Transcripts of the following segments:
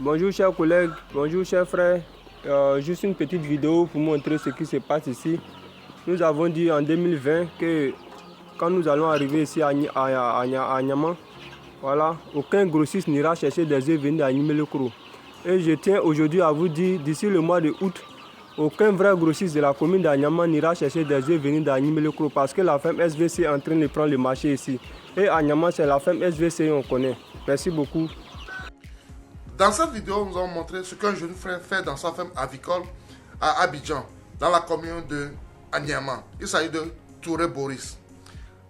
Bonjour chers collègues, bonjour chers frères. Juste une petite vidéo pour montrer ce qui se passe ici. Nous avons dit en 2020 que quand nous allons arriver ici à Niamey, voilà, aucun grossiste n'ira chercher des œufs venus d'animer le CRO. Et je tiens aujourd'hui à vous dire, d'ici le mois de août, aucun vrai grossiste de la commune d'Anyama n'ira chercher des œufs venus d'animer le CRO parce que la firme SVC est en train de prendre le marché ici. Et Anyama, c'est la firme SVC, on connaît. Merci beaucoup. Dans cette vidéo, nous allons montrer ce qu'un jeune frère fait dans sa ferme avicole à Abidjan, dans la commune de Anyama. Il s'agit de Touré Boris.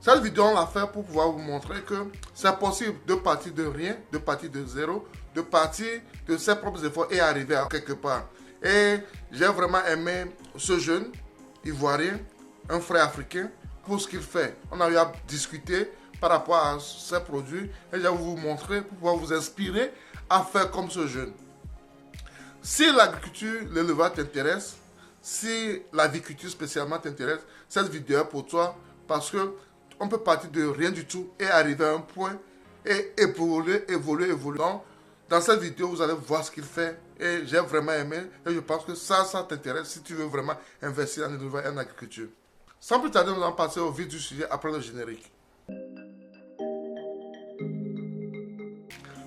Cette vidéo, on l'a fait pour pouvoir vous montrer que c'est possible de partir de rien, de partir de zéro, de partir de ses propres efforts et arriver à quelque part. Et j'ai vraiment aimé ce jeune ivoirien, un frère africain, pour ce qu'il fait. On a eu à discuter par rapport à ses produits et je vais vous montrer pour pouvoir vous inspirer à faire comme ce jeune. Si l'agriculture, l'élevage t'intéresse, si l'aviculture spécialement t'intéresse, cette vidéo est pour toi parce que on peut partir de rien du tout et arriver à un point et évoluer. Donc, dans cette vidéo, vous allez voir ce qu'il fait et j'ai vraiment aimé et je pense que ça t'intéresse si tu veux vraiment investir en élevage et en agriculture. Sans plus tarder, nous allons passer au vif du sujet après le générique.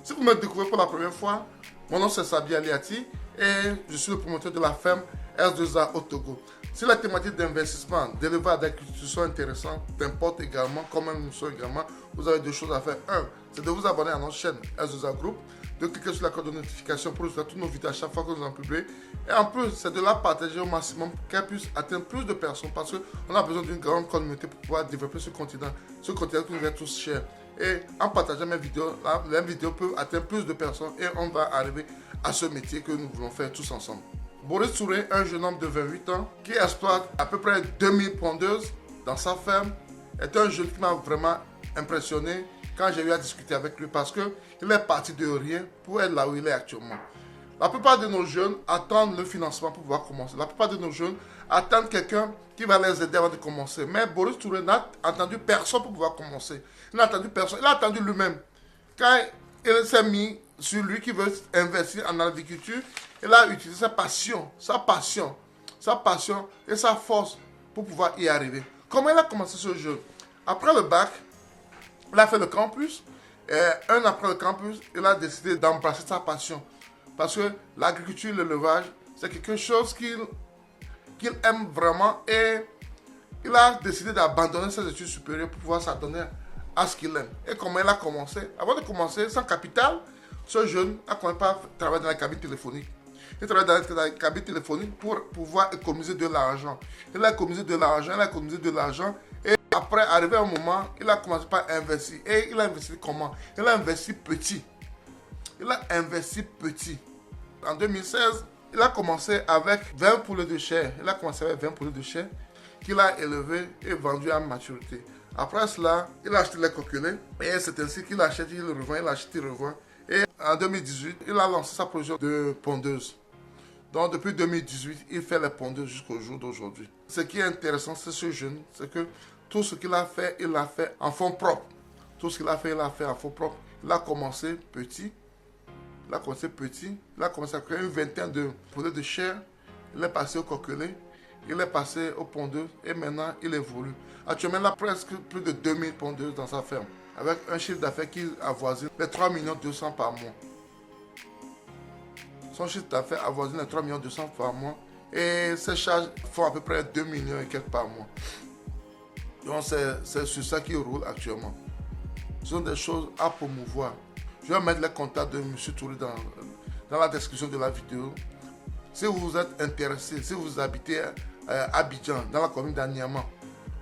Si vous me découvrez pour la première fois, mon nom c'est Sabi Aliati et je suis le promoteur de la ferme S2A au Togo. Si la thématique d'investissement, d'élevage, d'agriculture sont intéressantes, t'importe également, comme nous sommes également, vous avez deux choses à faire. Un, c'est de vous abonner à notre chaîne S2A Group, de cliquer sur la cloche de notification pour recevoir toutes nos vidéos à chaque fois que nous en publions. Et en plus, c'est de la partager au maximum pour qu'elle puisse atteindre plus de personnes parce qu'on a besoin d'une grande communauté pour pouvoir développer ce continent qui nous est tous cher. Et en partageant mes vidéos, la vidéo peut atteindre plus de personnes et on va arriver à ce métier que nous voulons faire tous ensemble. Boris Touré, un jeune homme de 28 ans qui exploite à peu près 2000 pondeuses dans sa ferme, est un jeune qui m'a vraiment impressionné quand j'ai eu à discuter avec lui parce qu'il est parti de rien pour être là où il est actuellement. La plupart de nos jeunes attendent le financement pour pouvoir commencer. La plupart de nos jeunes attendent quelqu'un qui va les aider avant de commencer. Mais Boris Touré n'a attendu personne pour pouvoir commencer. Il n'a attendu personne. Il a attendu lui-même. Quand il s'est mis sur lui qui veut investir en agriculture, il a utilisé sa passion et sa force pour pouvoir y arriver. Comment il a commencé ce jeu? Après le bac, il a fait le campus. Et un an après le campus, il a décidé d'embrasser sa passion. Parce que l'agriculture, l'élevage, c'est quelque chose qu'il aime vraiment et il a décidé d'abandonner ses études supérieures pour pouvoir s'adonner à ce qu'il aime. Et comment il a commencé? Avant de commencer, sans capital, ce jeune a commencé par travailler dans la cabine téléphonique. Il travaille dans la cabine téléphonique pour pouvoir économiser de l'argent. Il a économisé de l'argent et après, arrivé un moment, il a commencé par investir. Et il a investi comment? Il a investi petit. En 2016, il a commencé avec 20 poulets de chair. Qu'il a élevés et vendus à maturité. Après cela, il a acheté les coquelets et c'est ainsi qu'il achète, il revend, il achète, il revend. Et en 2018, il a lancé sa production de pondeuses. Donc depuis 2018, il fait les pondeuses jusqu'au jour d'aujourd'hui. Ce qui est intéressant, c'est ce jeune, c'est que tout ce qu'il a fait, il l'a fait en fonds propres. Tout ce qu'il a fait, il l'a fait en fonds propres. Il a commencé petit. Il a commencé à créer une vingtaine de poulets de chair. Il est passé au coquelet. Il est passé aux pondeuses et maintenant il évolue. Actuellement, il a presque plus de 2000 pondeuses dans sa ferme, avec un chiffre d'affaires qui avoisine les 3 200 000 par mois. Son chiffre d'affaires avoisine les 3 200 000 par mois et ses charges font à peu près 2 millions et quelques par mois. Donc c'est sur ça qu'il roule actuellement. Ce sont des choses à promouvoir. Je vais mettre les contacts de M. Touré dans la description de la vidéo. Si vous êtes intéressé, si vous habitez à Abidjan, dans la commune d'Anyama,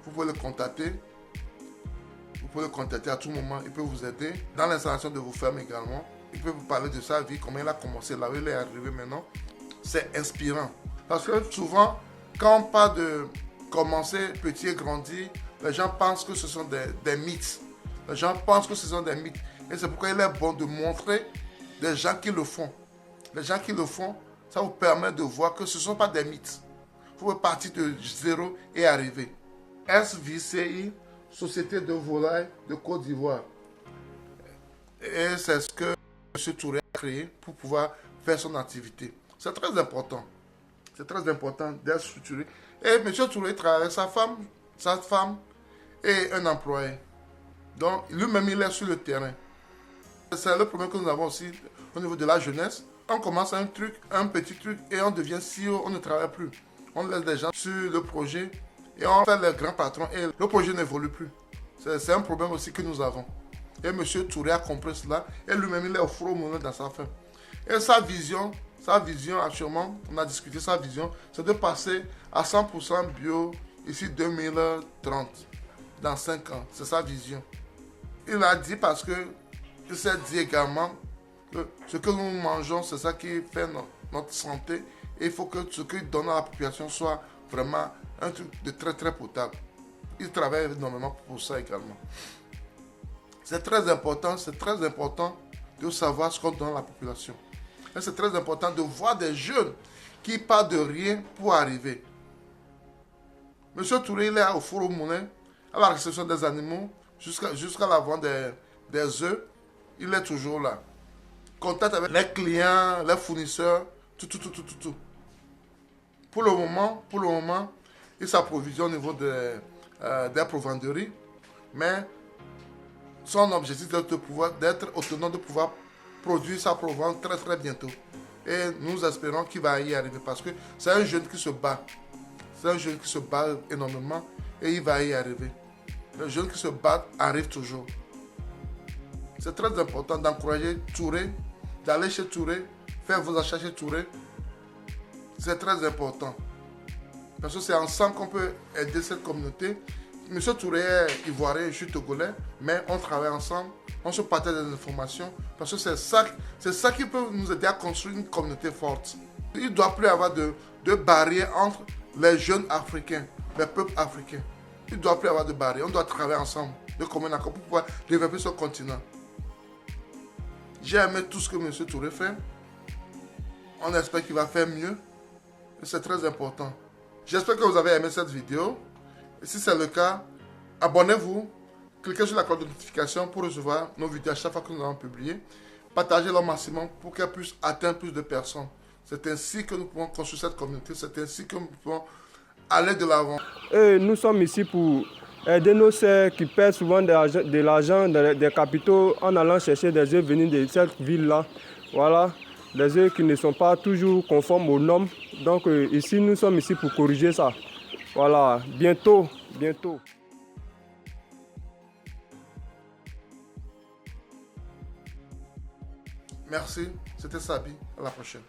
vous pouvez le contacter. Vous pouvez le contacter à tout moment. Il peut vous aider dans l'installation de vos fermes également. Il peut vous parler de sa vie, comment il a commencé, là où il est arrivé maintenant. C'est inspirant. Parce que souvent, quand on parle de commencer petit et grandir, les gens pensent que ce sont des mythes. Les gens pensent que ce sont des mythes. Et c'est pourquoi il est bon de montrer des gens qui le font. Les gens qui le font, ça vous permet de voir que ce ne sont pas des mythes. Vous pouvez partir de zéro et arriver. SVCI, Société de volailles de Côte d'Ivoire. Et c'est ce que M. Touré a créé pour pouvoir faire son activité. C'est très important. C'est très important d'être structuré. Et M. Touré travaille avec sa femme et un employé. Donc, lui-même, il est sur le terrain. C'est le problème que nous avons aussi au niveau de la jeunesse. On commence un petit truc, et on devient CEO, on ne travaille plus. On laisse des gens sur le projet et on fait les grands patrons et le projet n'évolue plus. C'est un problème aussi que nous avons. Et M. Touré a compris cela et lui-même, il est au front moment dans sa fin. Et sa vision actuellement, on a discuté sa vision, c'est de passer à 100% bio ici 2030, dans 5 ans. C'est sa vision. Il a dit parce que il s'est dit également que ce que nous mangeons, c'est ça qui fait notre santé. Et il faut que ce qu'il donne à la population soit vraiment un truc de très très potable. Il travaille énormément pour ça également. C'est très important de savoir ce qu'on donne à la population. Et c'est très important de voir des jeunes qui partent de rien pour arriver. Monsieur Touré, il est au Forum Monnaie, à la réception des animaux, jusqu'à la vente des œufs. Il est toujours là. Contact avec les clients, les fournisseurs, tout. Pour le moment, il s'approvisionne au niveau des provenderies, mais son objectif est d'être autonome, de pouvoir produire sa provence très très bientôt. Et nous espérons qu'il va y arriver parce que c'est un jeune qui se bat. C'est un jeune qui se bat énormément et il va y arriver. Les jeunes qui se battent arrivent toujours. C'est très important d'encourager Touré, d'aller chez Touré, faire vos achats chez Touré. C'est très important. Parce que c'est ensemble qu'on peut aider cette communauté. Monsieur Touré est ivoirien, je suis togolais, mais on travaille ensemble, on se partage des informations. Parce que c'est ça qui peut nous aider à construire une communauté forte. Il ne doit plus y avoir de barrières entre les jeunes africains, les peuples africains. Il ne doit plus y avoir de barrières. On doit travailler ensemble, de commun accord, pour pouvoir développer ce continent. J'ai aimé tout ce que M. Touré fait. On espère qu'il va faire mieux. Et c'est très important. J'espère que vous avez aimé cette vidéo. Et si c'est le cas, abonnez-vous. Cliquez sur la cloche de notification pour recevoir nos vidéos à chaque fois que nous allons publier. Partagez-les au maximum pour qu'elles puissent atteindre plus de personnes. C'est ainsi que nous pouvons construire cette communauté. C'est ainsi que nous pouvons aller de l'avant. Et nous sommes ici pour aider nos sœurs qui perdent souvent de l'argent, des capitaux en allant chercher des œufs venus de cette ville-là. Voilà, des œufs qui ne sont pas toujours conformes aux normes. Donc ici, nous sommes ici pour corriger ça. Voilà, bientôt. Merci, c'était Sabi. À la prochaine.